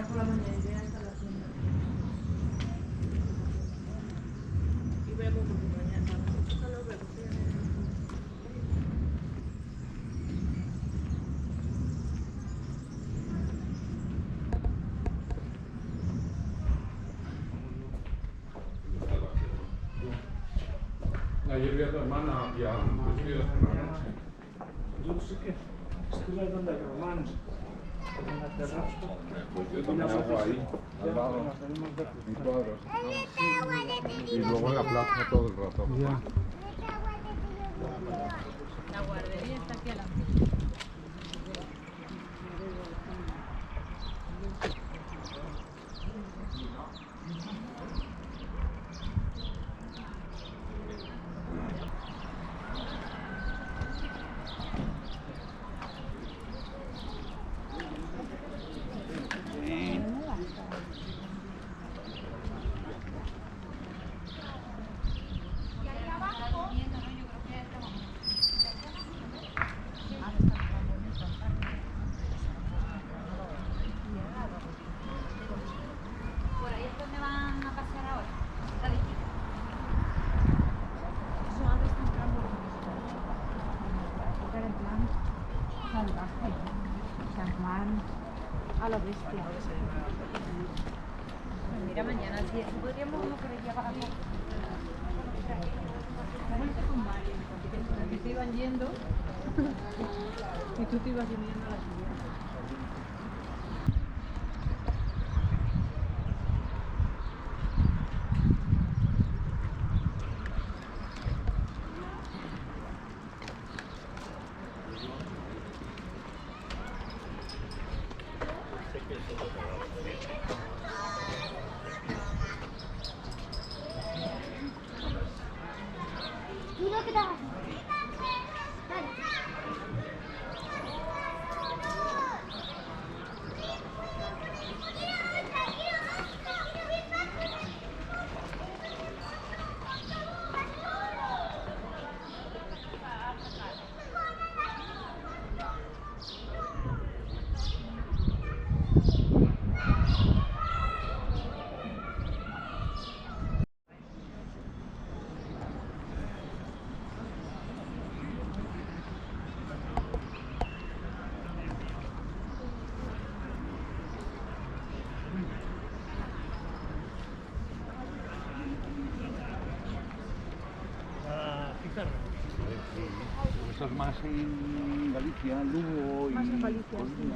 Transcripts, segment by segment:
por la mañana y hasta la tienda. Y vemos porque mañana mucho calor, pero Ayer vi a tu hermana y a tus tíos por la noche. Yo sí que estuve donde los hermanos, en la terraza. Pues yo también hago ahí, al lado, en cuadros. Y luego en la plaza todo el rato. Ya. La guardería está aquí a la ¿Por ahí es donde van a pasear ahora? ¿Está difícil? eso antes de entrar por el plan salvaje, San Juan a la bestia. Mira, mañana sí, podríamos no por aquí abajo. Que se iban yendo y tú te ibas yendo a la siguiente. Eso es más en Galicia, Lugo y... Más en Galicia, sí.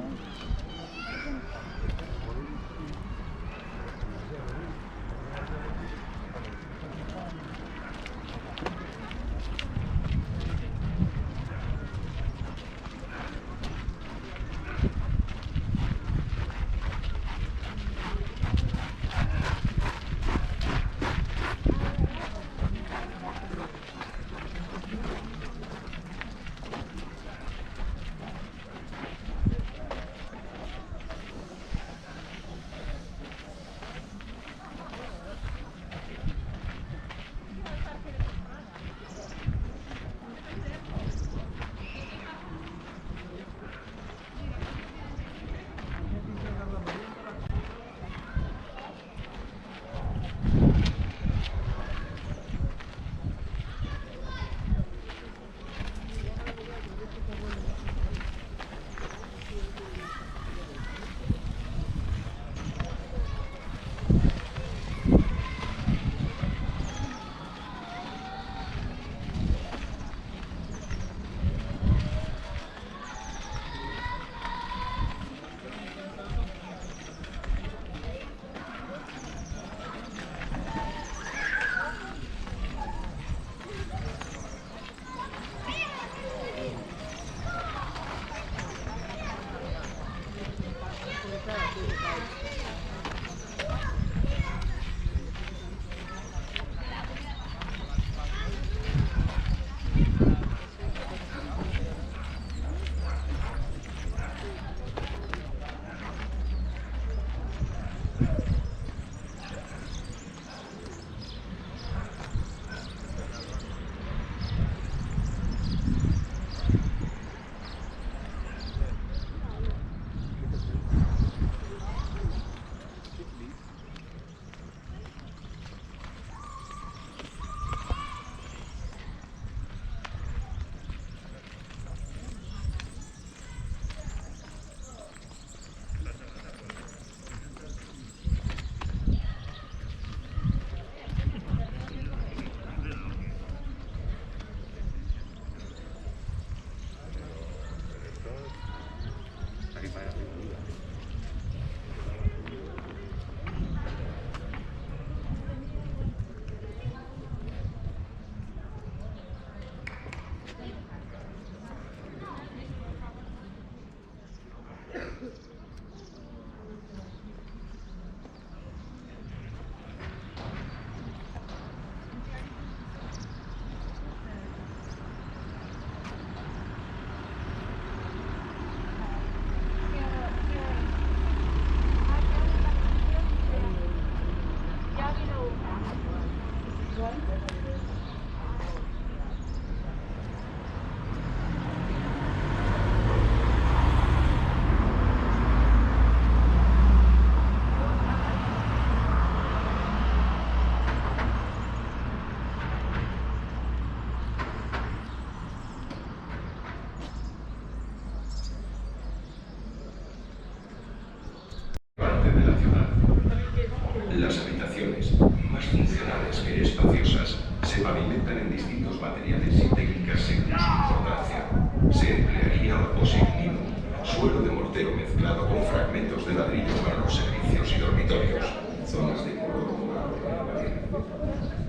Las habitaciones, más funcionales que espaciosas, se pavimentan en distintos materiales y técnicas según su importancia. Se emplearía opoxiglinum, suelo de mortero mezclado con fragmentos de ladrillo para los servicios y dormitorios, zonas de color morado en la pared.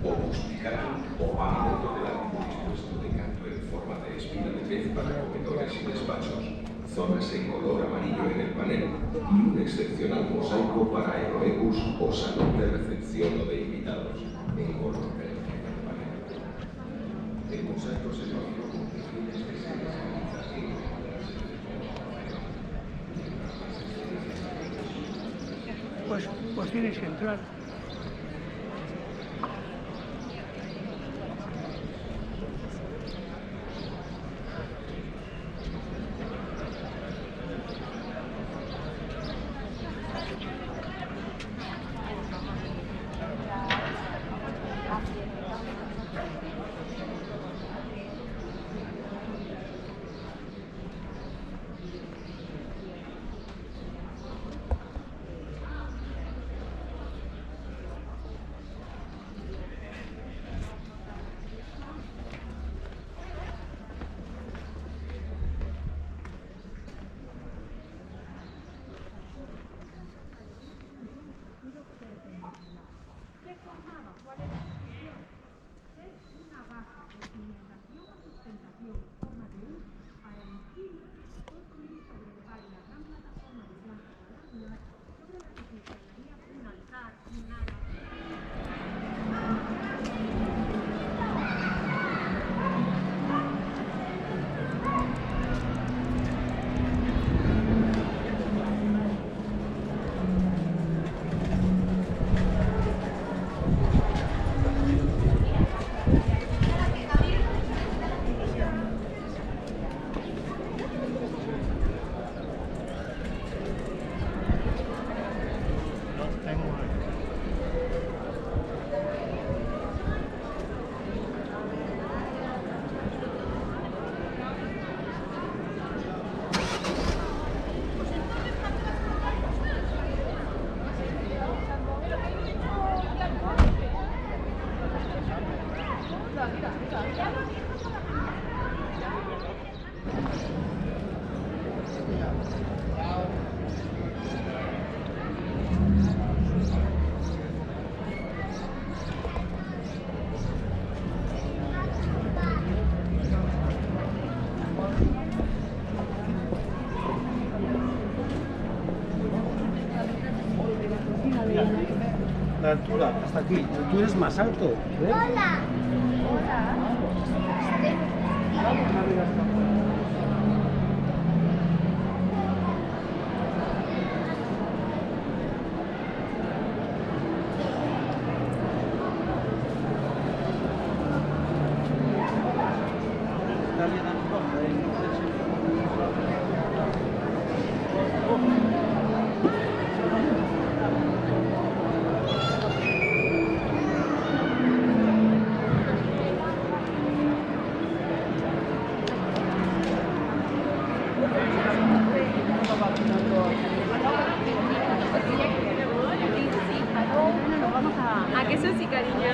Opus picatum o pavimento de ladrillo dispuesto de canto en forma de espina de pez para comedores y despachos. Zonas en color amarillo en el panel y un excepcional mosaico para aeroebus o salón de recepción o de invitados en color verde en el panel. El mosaico se fabricó con perfiles que se realizan en Pues tienes que entrar. La altura, hasta aquí. Tú eres más alto. ¿Ves? Hola. ¿A qué sos, cariño?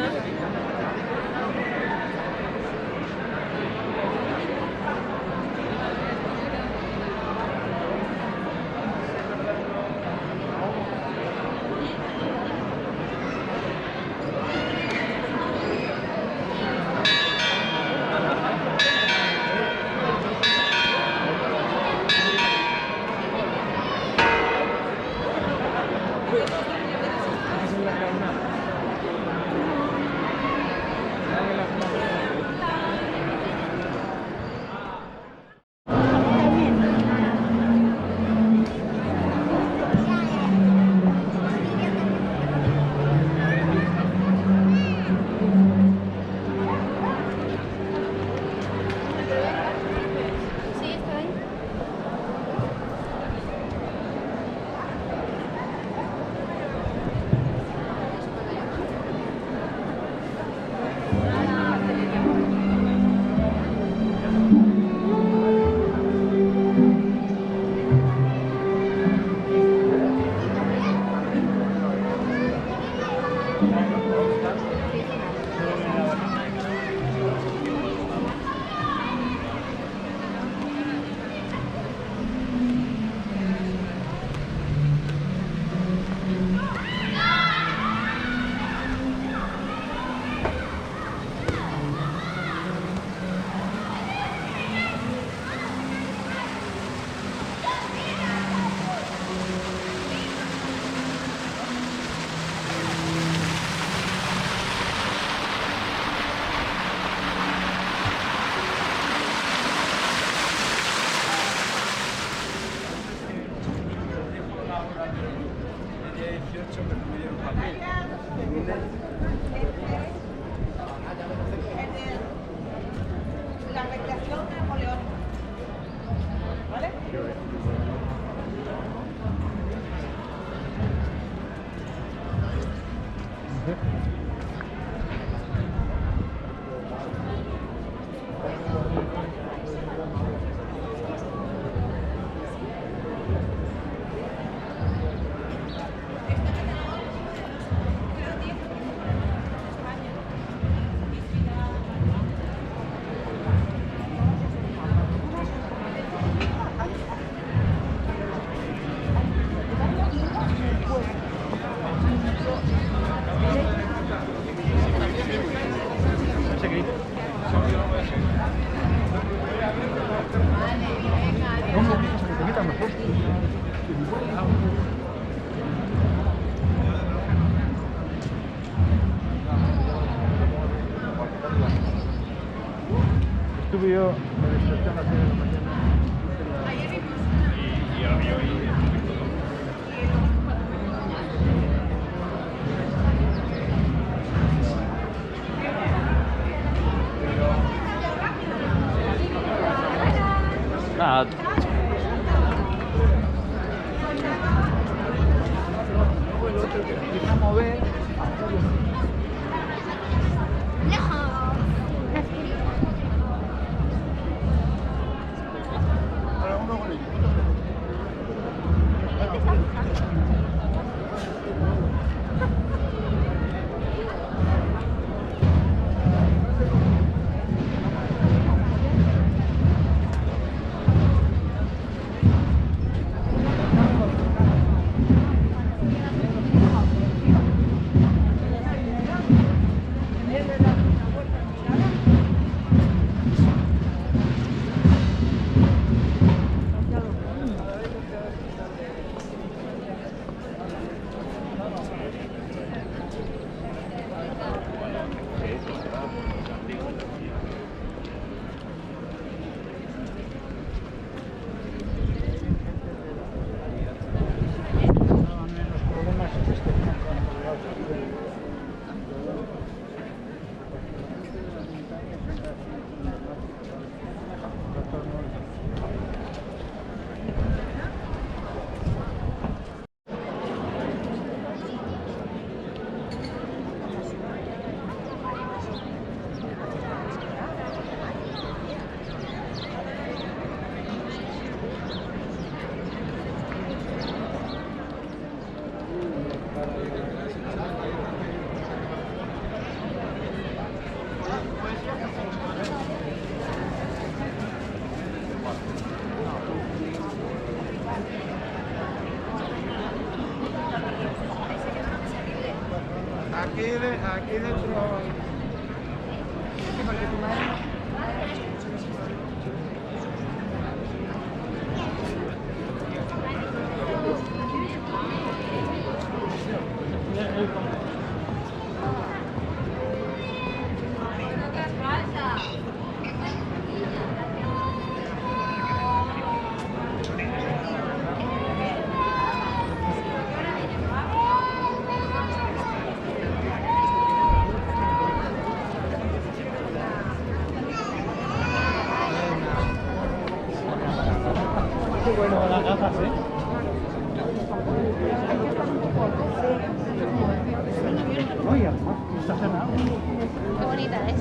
Estuve yo en la estación a las 6 de la mañana. Nada. Empieza a mover. Aquí dentro. Porque tu madre... Qué bueno las gafas, ¿eh? Oye, está cerrado. Qué bonita es.